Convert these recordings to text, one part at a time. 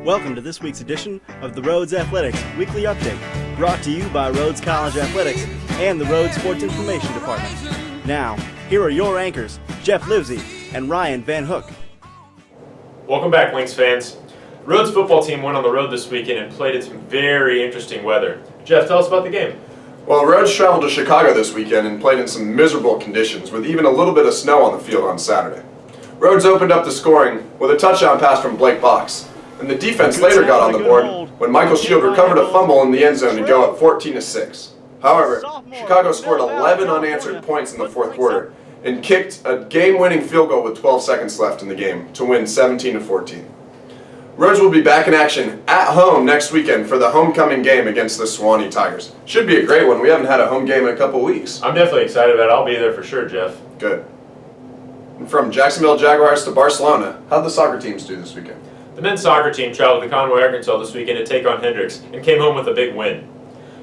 Welcome to this week's edition of the Rhodes Athletics Weekly Update, brought to you by Rhodes College Athletics and the Rhodes Sports Information Department. Now, here are your anchors, Jeff Livesey and Ryan Van Hook. Welcome back, Lynx fans. The Rhodes football team went on the road this weekend and played in some very interesting weather. Jeff, tell us about the game. Well, Rhodes traveled to Chicago this weekend and played in some miserable conditions, with even a little bit of snow on the field on Saturday. Rhodes opened up the scoring with a touchdown pass from Blake Box, and the defense later got on the board when Michael Shield recovered a fumble in the end zone to go up 14-6. However, Chicago scored 11 unanswered points in the fourth quarter and kicked a game-winning field goal with 12 seconds left in the game to win 17-14. Rhodes will be back in action at home next weekend for the homecoming game against the Sewanee Tigers. Should be a great one. We haven't had a home game in a couple weeks. I'm definitely excited about it. I'll be there for sure, Jeff. Good. And from Jacksonville Jaguars to Barcelona, how'd the soccer teams do this weekend? The men's soccer team traveled to Conway, Arkansas this weekend to take on Hendricks and came home with a big win.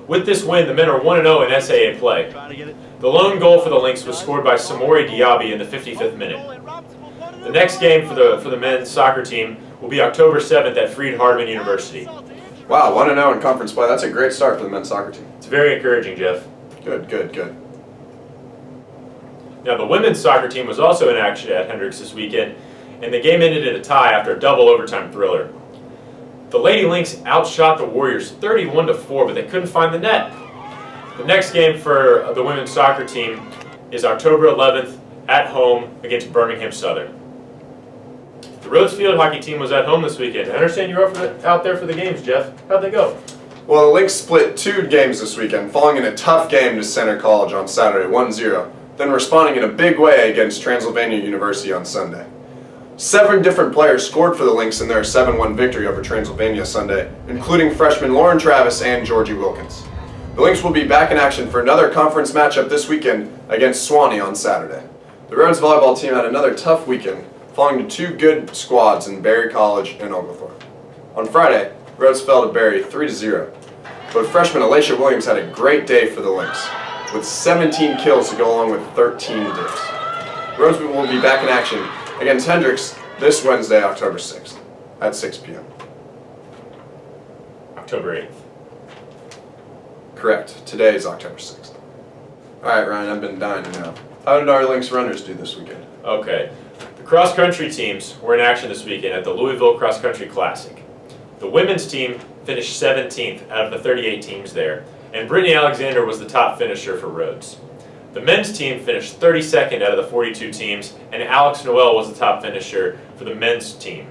With this win, the men are 1-0 in SAA play. The lone goal for the Lynx was scored by Samori Diaby in the 55th minute. The next game for the men's soccer team will be October 7th at Freed-Hardeman University. Wow, 1-0 in conference play. That's a great start for the men's soccer team. It's very encouraging, Jeff. Good. Now, the women's soccer team was also in action at Hendricks this weekend, and the game ended in a tie after a double overtime thriller. The Lady Lynx outshot the Warriors 31-4, but they couldn't find the net. The next game for the women's soccer team is October 11th at home against Birmingham Southern. The Rhodes field hockey team was at home this weekend. I understand you were out there for the games, Jeff. How'd they go? Well, the Lynx split 2 games this weekend, falling in a tough game to Center College on Saturday, 1-0, then responding in a big way against Transylvania University on Sunday. 7 different players scored for the Lynx in their 7-1 victory over Transylvania Sunday, including freshmen Lauren Travis and Georgie Wilkins. The Lynx will be back in action for another conference matchup this weekend against Sewanee on Saturday. The Rhodes volleyball team had another tough weekend, falling to 2 good squads in Berry College and Oglethorpe. On Friday, Rhodes fell to Berry 3-0, but freshman Alicia Williams had a great day for the Lynx, with 17 kills to go along with 13 digs. Rhodes will be back in action against Hendricks this Wednesday, October 6th, at 6 p.m. October 8th. Correct. Today is October 6th. Alright, Ryan, I've been dying to know. How did our Lynx runners do this weekend? Okay. The cross-country teams were in action this weekend at the Louisville Cross Country Classic. The women's team finished 17th out of the 38 teams there, and Brittany Alexander was the top finisher for Rhodes. The men's team finished 32nd out of the 42 teams, and Alex Noel was the top finisher for the men's team.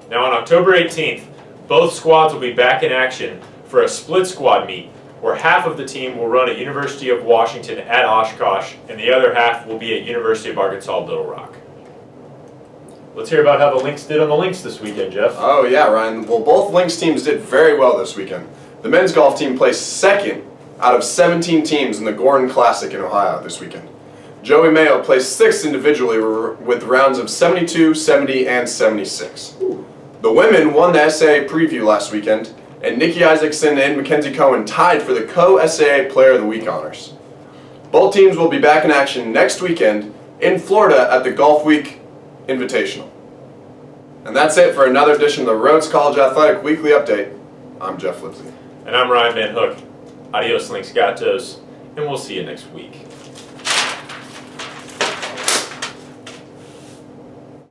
Now on October 18th, both squads will be back in action for a split squad meet, where half of the team will run at University of Washington at Oshkosh, and the other half will be at University of Arkansas Little Rock. Let's hear about how the Lynx did on the Lynx this weekend, Jeff. Oh yeah, Ryan. Well, both Lynx teams did very well this weekend. The men's golf team placed 2nd out of 17 teams in the Gordon Classic in Ohio this weekend. Joey Mayo placed 6th individually with rounds of 72, 70, and 76. The women won the SAA preview last weekend, and Nikki Isaacson and Mackenzie Cohen tied for the co-SAA Player of the Week honors. Both teams will be back in action next weekend in Florida at the Golf Week Invitational. And that's it for another edition of the Rhodes College Athletic Weekly Update. I'm Jeff Livesey. And I'm Ryan Van Hook. Adios, Lynx Gatos, and we'll see you next week.